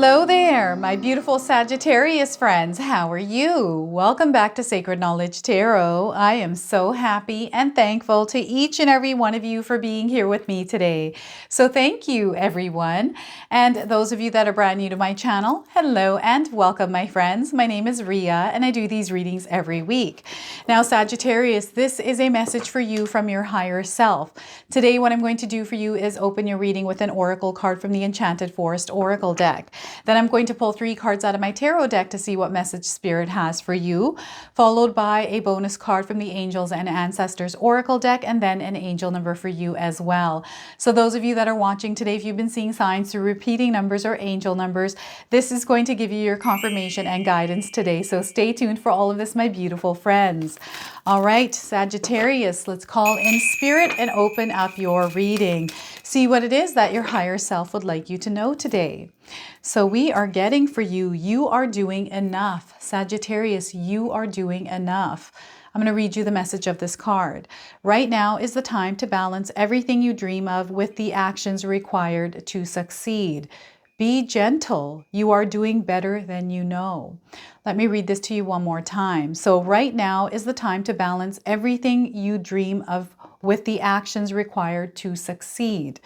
Hello there, my beautiful Sagittarius friends. How are you? Welcome back to Sacred Knowledge Tarot. I am so happy and thankful to each and every one of you for being here with me today. So thank you, everyone. And those of you that are brand new to my channel, hello and welcome, my friends. My name is Rhea and I do these readings every week. Now, Sagittarius, this is a message for you from your higher self. Today, what I'm going to do for you is open your reading with an oracle card from the Enchanted Forest Oracle deck. Then I'm going to pull 3 cards out of my tarot deck to see what message Spirit has for you, followed by a bonus card from the Angels and Ancestors Oracle deck, and then an angel number for you as well. So those of you that are watching today, if you've been seeing signs through repeating numbers or angel numbers, this is going to give you your confirmation and guidance today. So stay tuned for all of this, my beautiful friends. All right, Sagittarius, let's call in Spirit and open up your reading. See what it is that your higher self would like you to know today. So we are getting for you, you are doing enough. Sagittarius, you are doing enough. I'm going to read you the message of this card. Right now is the time to balance everything you dream of with the actions required to succeed. Be gentle. You are doing better than you know. Let me read this to you one more time. So right now is the time to balance everything you dream of with the actions required to succeed.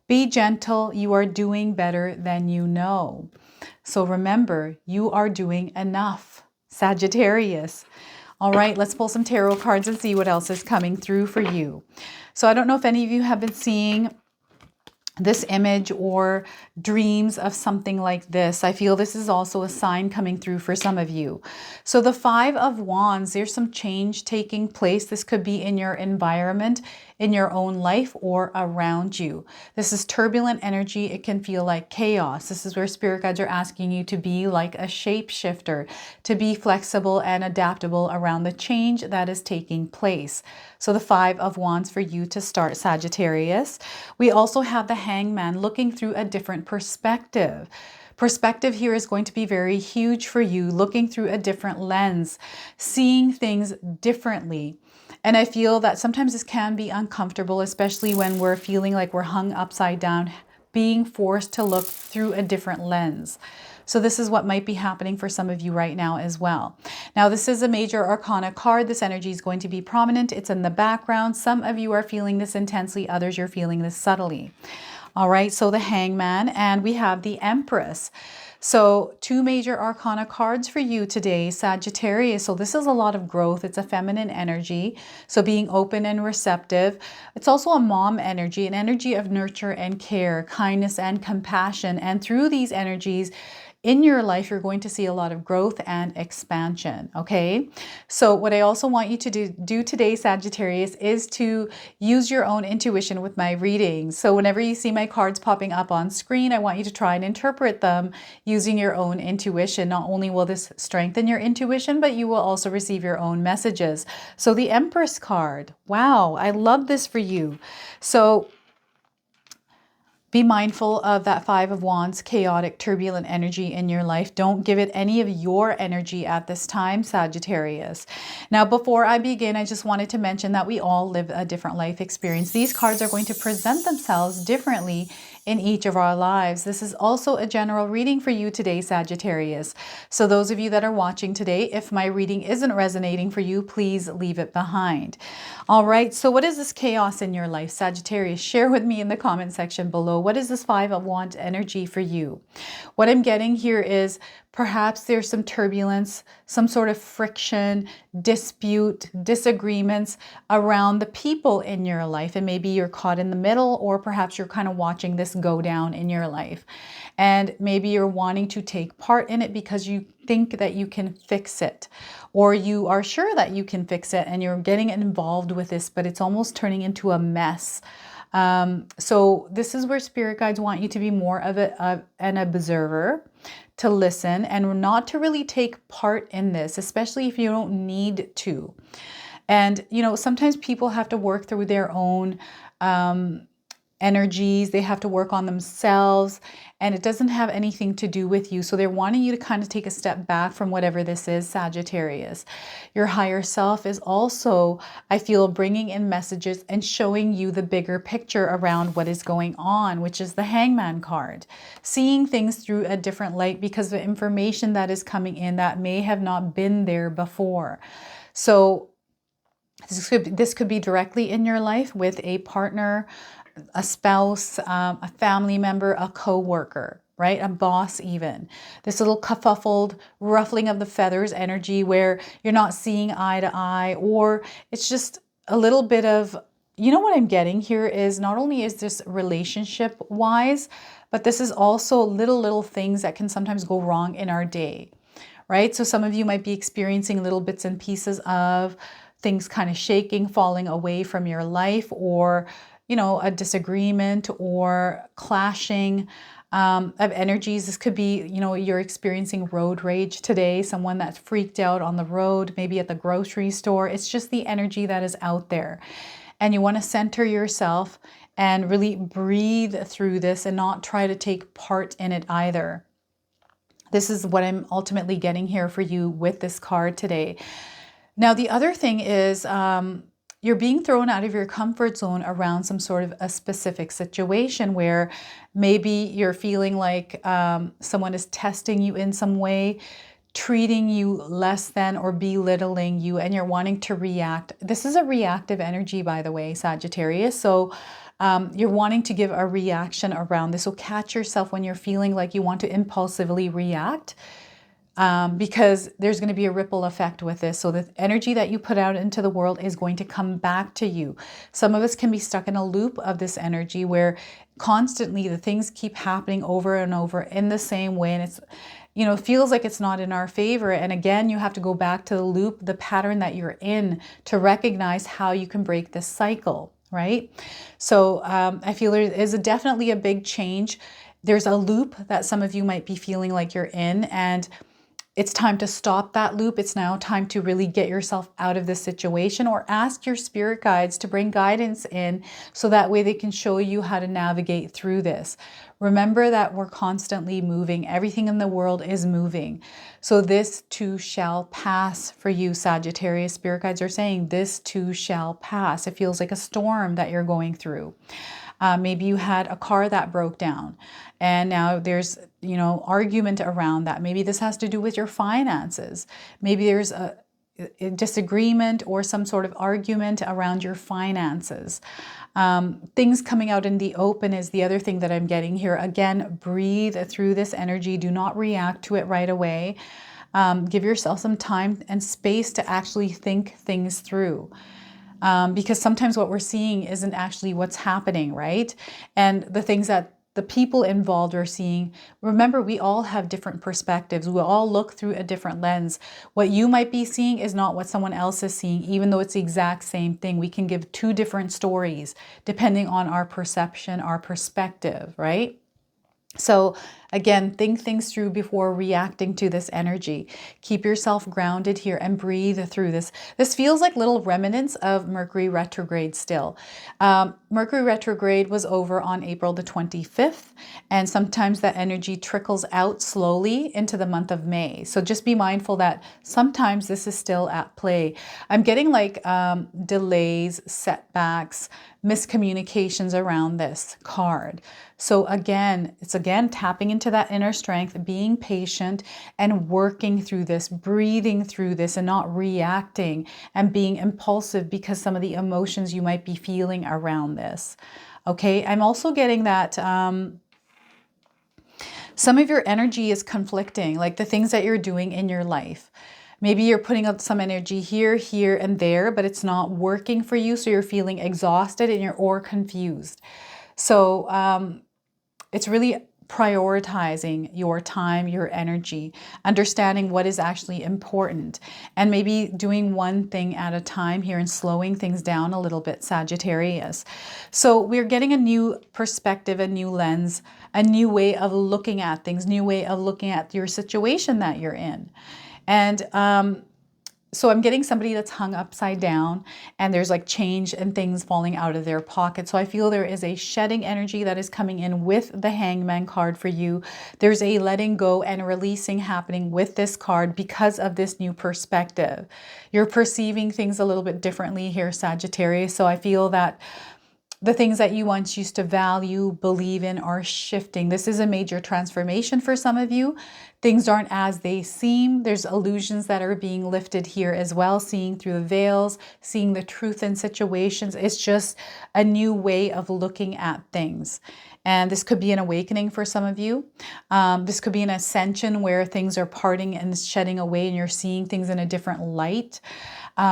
Be gentle. You are doing better than you know. So remember, you are doing enough, Sagittarius. All right, let's pull some tarot cards and see what else is coming through for you. So I don't know if any of you have been seeing this image or dreams of something like this. I feel this is also a sign coming through for some of you. So the 5 of Wands, there's some change taking place. This could be in your environment, in your own life, or around you. This is turbulent energy. It can feel like chaos. This is where spirit guides are asking you to be like a shapeshifter, to be flexible and adaptable around the change that is taking place. So the 5 of Wands for you to start, Sagittarius. We also have the Hangman looking through a different perspective. Perspective here is going to be very huge for you, looking through a different lens, seeing things differently. And I feel that sometimes this can be uncomfortable, especially when we're feeling like we're hung upside down, being forced to look through a different lens. So this is what might be happening for some of you right now as well. Now, this is a major arcana card. This energy is going to be prominent. It's in the background. Some of you are feeling this intensely. Others, you're feeling this subtly. All right, so the Hangman, and we have the Empress. So 2 major arcana cards for you today, Sagittarius. So this is a lot of growth. It's a feminine energy. So being open and receptive. It's also a mom energy, an energy of nurture and care, kindness and compassion. And through these energies, in your life, you're going to see a lot of growth and expansion, okay? So what I also want you to do today, Sagittarius, is to use your own intuition with my readings. So whenever you see my cards popping up on screen, I want you to try and interpret them using your own intuition. Not only will this strengthen your intuition, but you will also receive your own messages. So the Empress card, wow, I love this for you. So be mindful of that 5 of Wands, chaotic, turbulent energy in your life. Don't give it any of your energy at this time, Sagittarius. Now, before I begin, I just wanted to mention that we all live a different life experience. These cards are going to present themselves differently in each of our lives. This is also a general reading for you today, Sagittarius. So those of you that are watching today, if my reading isn't resonating for you, please leave it behind. All right, so what is this chaos in your life, Sagittarius? Share with me in the comment section below. What is this 5 of Wands energy for you? What I'm getting here is perhaps there's some turbulence, some sort of friction, dispute, disagreements around the people in your life. And maybe you're caught in the middle, or perhaps you're kind of watching this go down in your life. And maybe you're wanting to take part in it because you think that you can fix it, or you are sure that you can fix it and you're getting involved with this, but it's almost turning into a mess. So this is where spirit guides want you to be more of an observer, to listen and not to really take part in this, especially if you don't need to. And, you know, sometimes people have to work through their own energies. They have to work on themselves, and it doesn't have anything to do with you. So they're wanting you to kind of take a step back from whatever this is, Sagittarius. Your higher self is also, I feel, bringing in messages and showing you the bigger picture around what is going on, which is the Hangman card. Seeing things through a different light because of information that is coming in that may have not been there before. So this could be directly in your life with a partner, a spouse, a family member, a co-worker, right? A boss even. This little kerfuffled ruffling of the feathers energy where you're not seeing eye to eye, or it's just a little bit of, you know what I'm getting here is not only is this relationship wise, but this is also little things that can sometimes go wrong in our day, right? So some of you might be experiencing little bits and pieces of things kind of shaking, falling away from your life, or you know, a disagreement or clashing of energies. This could be, you know, you're experiencing road rage today, someone that's freaked out on the road, maybe at the grocery store. It's just the energy that is out there. And you want to center yourself and really breathe through this and not try to take part in it either. This is what I'm ultimately getting here for you with this card today. Now, the other thing is, you're being thrown out of your comfort zone around some sort of a specific situation where maybe you're feeling like someone is testing you in some way, treating you less than or belittling you, and you're wanting to react. This is a reactive energy, by the way, Sagittarius. So you're wanting to give a reaction around this. So catch yourself when you're feeling like you want to impulsively react. Because there's going to be a ripple effect with this. So the energy that you put out into the world is going to come back to you. Some of us can be stuck in a loop of this energy where constantly the things keep happening over and over in the same way. And it's, you know, feels like it's not in our favor. And again, you have to go back to the loop, the pattern that you're in, to recognize how you can break this cycle, right? So I feel there is definitely a big change. There's a loop that some of you might be feeling like you're in, and it's time to stop that loop. It's now time to really get yourself out of this situation, or ask your spirit guides to bring guidance in so that way they can show you how to navigate through this. Remember that we're constantly moving. Everything in the world is moving. So this too shall pass for you, Sagittarius. Spirit guides are saying this too shall pass. It feels like a storm that you're going through. Maybe you had a car that broke down and now there's, you know, argument around that. Maybe this has to do with your finances. Maybe there's a disagreement or some sort of argument around your finances. Things coming out in the open is the other thing that I'm getting here. Again, breathe through this energy. Do not react to it right away. Give yourself some time and space to actually think things through. Because sometimes what we're seeing isn't actually what's happening, right? And the things that the people involved are seeing, remember, we all have different perspectives. We all look through a different lens. What you might be seeing is not what someone else is seeing, even though it's the exact same thing. We can give two different stories depending on our perception, our perspective, right? So again, think things through before reacting to this energy. Keep yourself grounded here and breathe through this. This feels like little remnants of Mercury retrograde still. Mercury retrograde was over on April the 25th, and sometimes that energy trickles out slowly into the month of May. So just be mindful that sometimes this is still at play. I'm getting like delays, setbacks, miscommunications around this card. So again, it's again tapping into that inner strength, being patient and working through this, breathing through this and not reacting and being impulsive because some of the emotions you might be feeling around this. Okay, I'm also getting that some of your energy is conflicting, like the things that you're doing in your life. Maybe you're putting up some energy here, here, and there, but it's not working for you. So you're feeling exhausted and or confused. So it's really prioritizing your time, your energy, understanding what is actually important, and maybe doing one thing at a time here and slowing things down a little bit, Sagittarius. So we're getting a new perspective, a new lens, a new way of looking at things, new way of looking at your situation that you're in. And So I'm getting somebody that's hung upside down and there's like change and things falling out of their pocket. So I feel there is a shedding energy that is coming in with the Hangman card for you. There's a letting go and releasing happening with this card because of this new perspective. You're perceiving things a little bit differently here, Sagittarius. So I feel that the things that you once used to value, believe in, are shifting. This is a major transformation for some of you. Things aren't as they seem. There's illusions that are being lifted here as well, seeing through the veils, seeing the truth in situations. It's just a new way of looking at things. And this could be an awakening for some of you. This could be an ascension where things are parting and shedding away and you're seeing things in a different light.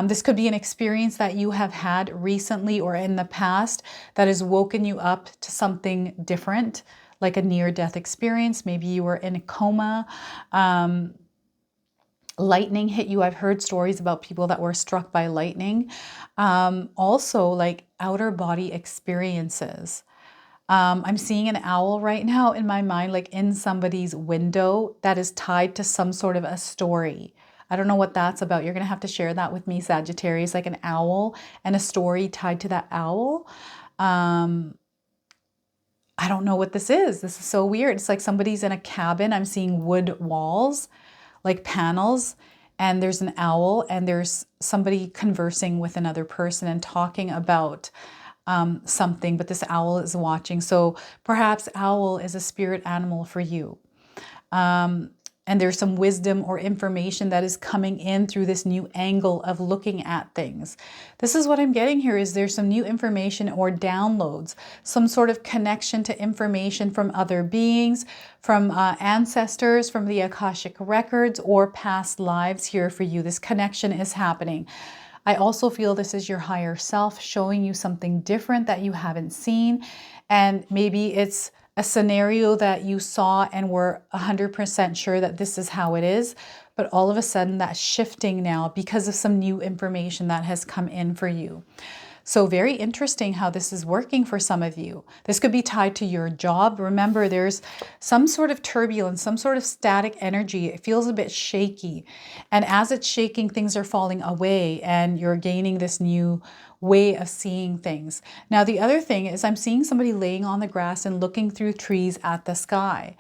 This could be an experience that you have had recently or in the past that has woken you up to something different, like a near-death experience. Maybe you were in a coma. Lightning hit you. I've heard stories about people that were struck by lightning. Also, like outer body experiences. I'm seeing an owl right now in my mind, like in somebody's window that is tied to some sort of a story. I don't know what that's about. You're going to have to share that with me, Sagittarius, like an owl and a story tied to that owl. I don't know what this is. This is so weird. It's like somebody's in a cabin. I'm seeing wood walls, like panels, and there's an owl and there's somebody conversing with another person and talking about something, but this owl is watching. So perhaps owl is a spirit animal for you. And there's some wisdom or information that is coming in through this new angle of looking at things. This is what I'm getting here, is there's some new information or downloads, some sort of connection to information from other beings, from ancestors, from the Akashic records or past lives here for you. This connection is happening. I also feel this is your higher self showing you something different that you haven't seen. And maybe it's a scenario that you saw and were 100% sure that this is how it is, but all of a sudden that's shifting now because of some new information that has come in for you. So very interesting how this is working for some of you. This could be tied to your job. Remember, there's some sort of turbulence, some sort of static energy. It feels a bit shaky. And as it's shaking, things are falling away and you're gaining this new way of seeing things. Now, the other thing is I'm seeing somebody laying on the grass and looking through trees at the sky.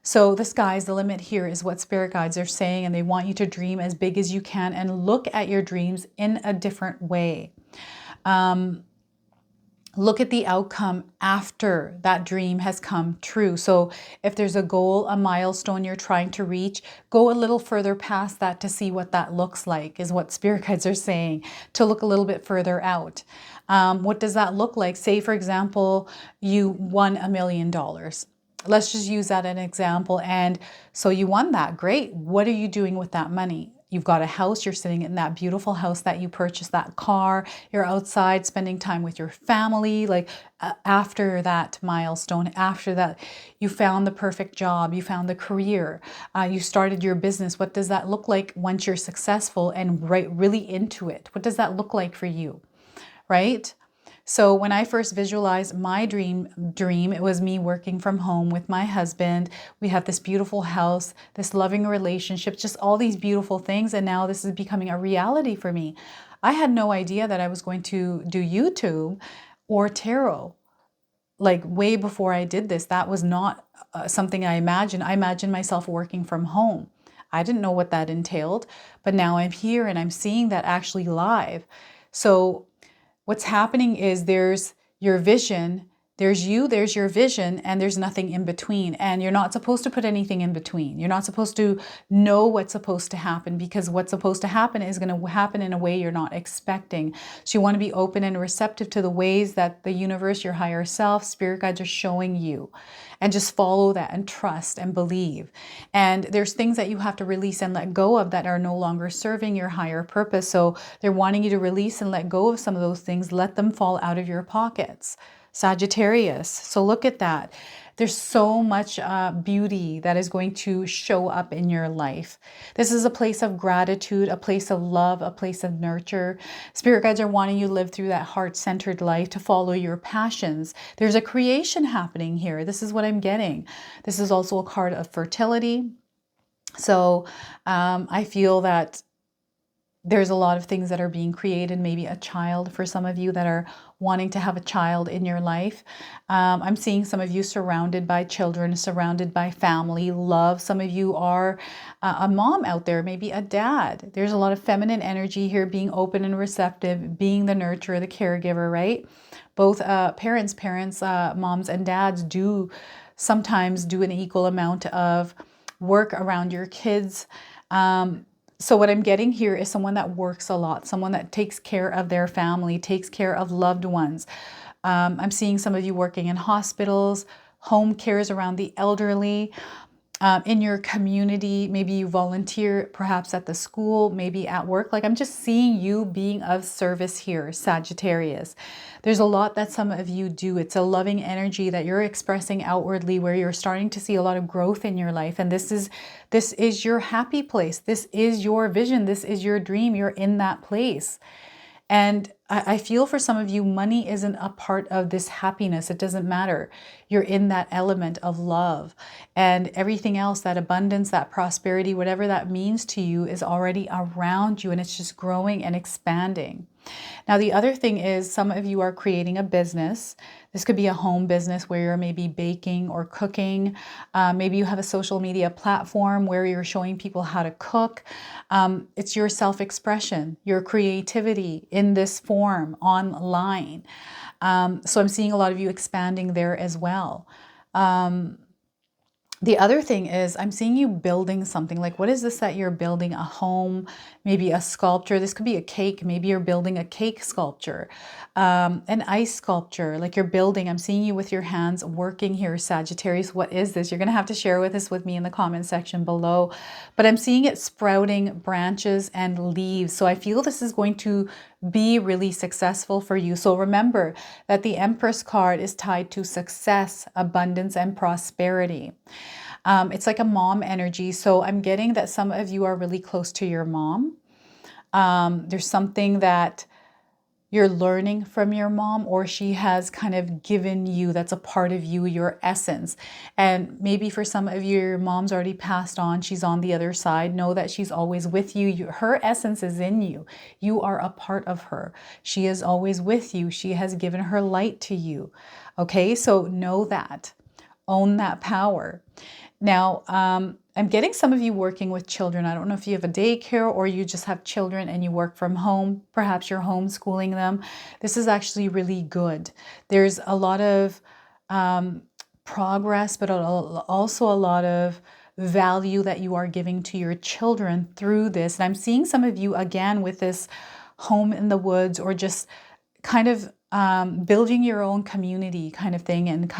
So the sky's the limit here is what spirit guides are saying, and they want you to dream as big as you can and look at your dreams in a different way. Look at the outcome after that dream has come true. So if there's a goal, a milestone you're trying to reach, go a little further past that to see what that looks like, is what spirit guides are saying, to look a little bit further out. What does that look like? Say, for example, you won $1 million. Let's just use that as an example. And so you won that. Great. What are you doing with that money? You've got a house, you're sitting in that beautiful house that you purchased, that car, you're outside spending time with your family. Like after that milestone, after that, you found the perfect job, you found the career, you started your business. What does that look like once you're successful and really into it? What does that look like for you, right? So when I first visualized my dream, it was me working from home with my husband. We have this beautiful house, this loving relationship, just all these beautiful things. And now this is becoming a reality for me. I had no idea that I was going to do YouTube or tarot. Like way before I did this, that was not something I imagined. I imagined myself working from home. I didn't know what that entailed, but now I'm here and I'm seeing that actually live. So what's happening is there's your vision, there's you, there's your vision, and there's nothing in between. And you're not supposed to put anything in between. You're not supposed to know what's supposed to happen, because what's supposed to happen is going to happen in a way you're not expecting. So you want to be open and receptive to the ways that the universe, your higher self, spirit guides are showing you. And just follow that and trust and believe. And there's things that you have to release and let go of that are no longer serving your higher purpose. So they're wanting you to release and let go of some of those things. Let them fall out of your pockets. Sagittarius. So look at that. There's so much beauty that is going to show up in your life. This is a place of gratitude, a place of love, a place of nurture. Spirit guides are wanting you to live through that heart-centered life, to follow your passions. There's a creation happening here. This is what I'm getting. This is also a card of fertility. So I feel that There's a lot of things that are being created, maybe a child for some of you that are wanting to have a child in your life. I'm seeing some of you surrounded by children, surrounded by family, love. Some of you are a mom out there, maybe a dad. There's a lot of feminine energy here, being open and receptive, being the nurturer, the caregiver, right? Both parents, moms and dads do sometimes do an equal amount of work around your kids. So what I'm getting here is someone that works a lot, someone that takes care of their family, takes care of loved ones. I'm seeing some of you working in hospitals, home cares around the elderly, in your community. Maybe you volunteer perhaps at the school, maybe at work. Like I'm just seeing you being of service here, Sagittarius. There's a lot that some of you do. It's a loving energy that you're expressing outwardly, where you're starting to see a lot of growth in your life. And this is your happy place. This is your vision. This is your dream. You're in that place. And I feel for some of you, money isn't a part of this happiness. It doesn't matter. You're in that element of love, and everything else, that abundance, that prosperity, whatever that means to you, is already around you, and it's just growing and expanding. Now, the other thing is some of you are creating a business. This could be a home business where you're maybe baking or cooking. Maybe you have a social media platform where you're showing people how to cook. It's your self-expression, your creativity in this form online. So I'm seeing a lot of you expanding there as well. The other thing is I'm seeing you building something. Like, what is this that you're building? A home, maybe a sculpture. This could be a cake. Maybe you're building a cake sculpture, an ice sculpture. Like you're building. I'm seeing you with your hands working here, Sagittarius. What is this? You're going to have to share with me in the comment section below. But I'm seeing it sprouting branches and leaves. So I feel this is going to be really successful for you. So remember that the Empress card is tied to success, abundance, and prosperity. It's like a mom energy. So I'm getting that some of you are really close to your mom. There's something that you're learning from your mom, or she has kind of given you, that's a part of you, your essence. And maybe for some of you, your mom's already passed on. She's on the other side. Know that she's always with you. Her essence is in you. You are a part of her. She is always with you. She has given her light to you. Okay, so know that. Own that power. Now, I'm getting some of you working with children. I don't know if you have a daycare or you just have children and you work from home. Perhaps you're homeschooling them. This is actually really good. There's a lot of progress, but also a lot of value that you are giving to your children through this. And I'm seeing some of you again with this home in the woods, or just kind of building your own community kind of thing. And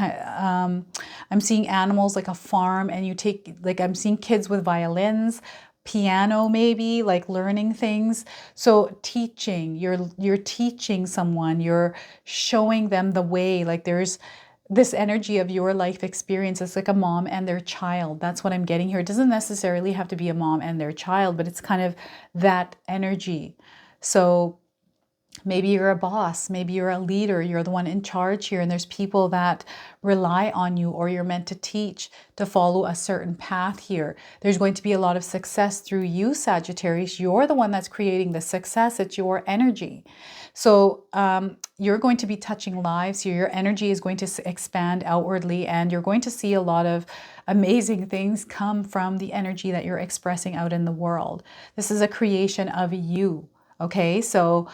I'm seeing animals, like a farm, and you take, like I'm seeing kids with violins, piano, maybe like learning things. So teaching, you're teaching someone, you're showing them the way. Like there's this energy of your life experience. It's like a mom and their child. That's what I'm getting here. It doesn't necessarily have to be a mom and their child, but it's kind of that energy. So maybe you're a boss, maybe you're a leader, you're the one in charge here, and there's people that rely on you, or you're meant to teach, to follow a certain path here. There's going to be a lot of success through you, Sagittarius. You're the one that's creating the success. It's your energy. So you're going to be touching lives here. Your energy is going to expand outwardly, and you're going to see a lot of amazing things come from the energy that you're expressing out in the world. This is a creation of you. Okay, so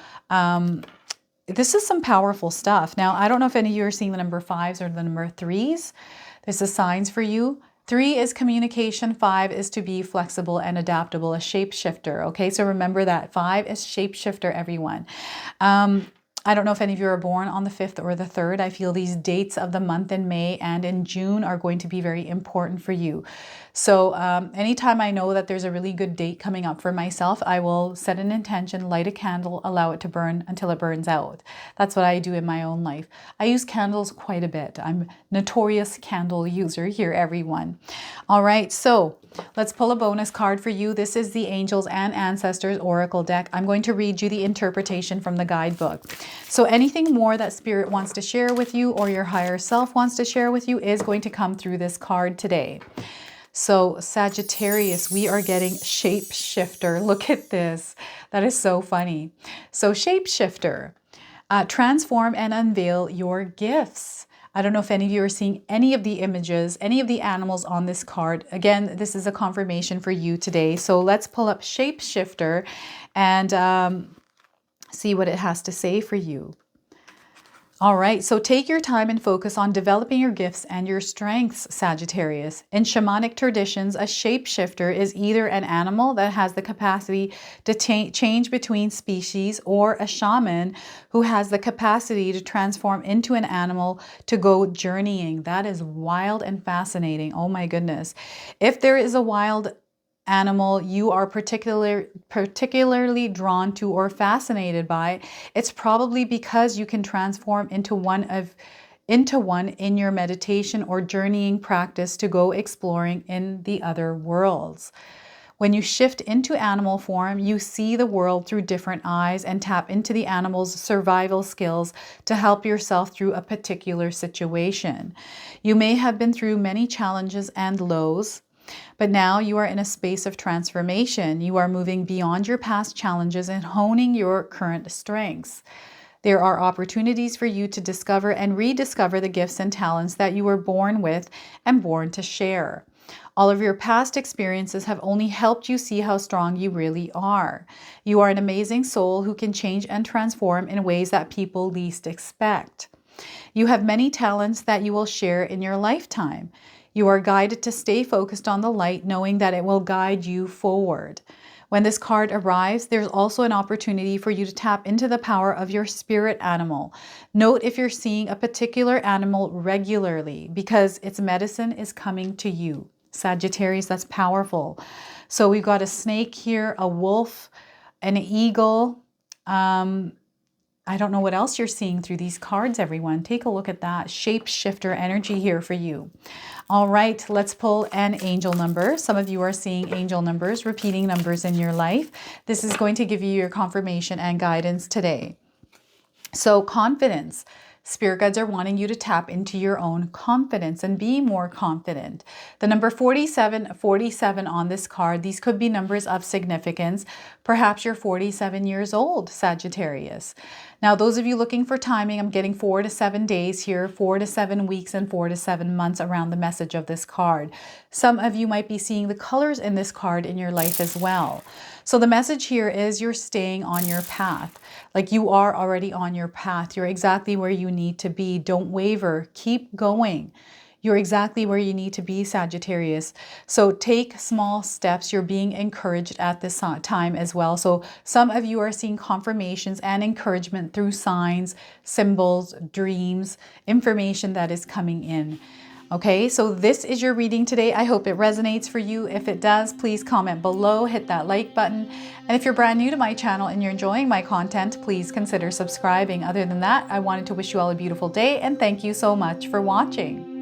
this is some powerful stuff. Now, I don't know if any of you are seeing the number 5s or the number 3s. This is signs for you. 3 is communication. 5 is to be flexible and adaptable, a shapeshifter. Okay, so remember that. 5 is shapeshifter, everyone. I don't know if any of you are born on the 5th or the 3rd. I feel these dates of the month in May and in June are going to be very important for you. So anytime I know that there's a really good date coming up for myself, I will set an intention, light a candle, allow it to burn until it burns out. That's what I do in my own life. I use candles quite a bit. I'm a notorious candle user here, everyone. All right, so let's pull a bonus card for you. This is the Angels and Ancestors Oracle deck. I'm going to read you the interpretation from the guidebook. So anything more that Spirit wants to share with you, or your higher self wants to share with you, is going to come through this card today. So Sagittarius, we are getting shapeshifter. Look at this. That is so funny. So shapeshifter, transform and unveil your gifts. I don't know if any of you are seeing any of the images, any of the animals on this card. Again, this is a confirmation for you today. So let's pull up shapeshifter and see what it has to say for you. All right, so take your time and focus on developing your gifts and your strengths, Sagittarius. In shamanic traditions, a shapeshifter is either an animal that has the capacity to change between species, or a shaman who has the capacity to transform into an animal to go journeying. That is wild and fascinating. Oh my goodness. If there is a wild animal you are particularly drawn to or fascinated by, it's probably because you can transform into one in your meditation or journeying practice to go exploring in the other worlds. When you shift into animal form, you see the world through different eyes and tap into the animal's survival skills to help yourself through a particular situation. You may have been through many challenges and lows, but now you are in a space of transformation. You are moving beyond your past challenges and honing your current strengths. There are opportunities for you to discover and rediscover the gifts and talents that you were born with and born to share. All of your past experiences have only helped you see how strong you really are. You are an amazing soul who can change and transform in ways that people least expect. You have many talents that you will share in your lifetime. You are guided to stay focused on the light, knowing that it will guide you forward. When this card arrives, there's also an opportunity for you to tap into the power of your spirit animal. Note if you're seeing a particular animal regularly, because its medicine is coming to you. Sagittarius, that's powerful. So we've got a snake here, a wolf, an eagle. I don't know what else you're seeing through these cards, everyone. Take a look at that shapeshifter energy here for you. All right, let's pull an angel number. Some of you are seeing angel numbers, repeating numbers in your life. This is going to give you your confirmation and guidance today. So confidence. Spirit guides are wanting you to tap into your own confidence and be more confident. The number 47 on this card, these could be numbers of significance. Perhaps you're 47 years old, Sagittarius. Now, those of you looking for timing, I'm getting 4 to 7 days here, 4 to 7 weeks, and 4 to 7 months around the message of this card. Some of you might be seeing the colors in this card in your life as well. So the message here is you're staying on your path. Like you are already on your path. You're exactly where you need to be. Don't waver. Keep going. You're exactly where you need to be, Sagittarius. So take small steps. You're being encouraged at this time as well. So some of you are seeing confirmations and encouragement through signs, symbols, dreams, information that is coming in. Okay, so this is your reading today. I hope it resonates for you. If it does, please comment below, hit that like button. And if you're brand new to my channel and you're enjoying my content, please consider subscribing. Other than that, I wanted to wish you all a beautiful day and thank you so much for watching.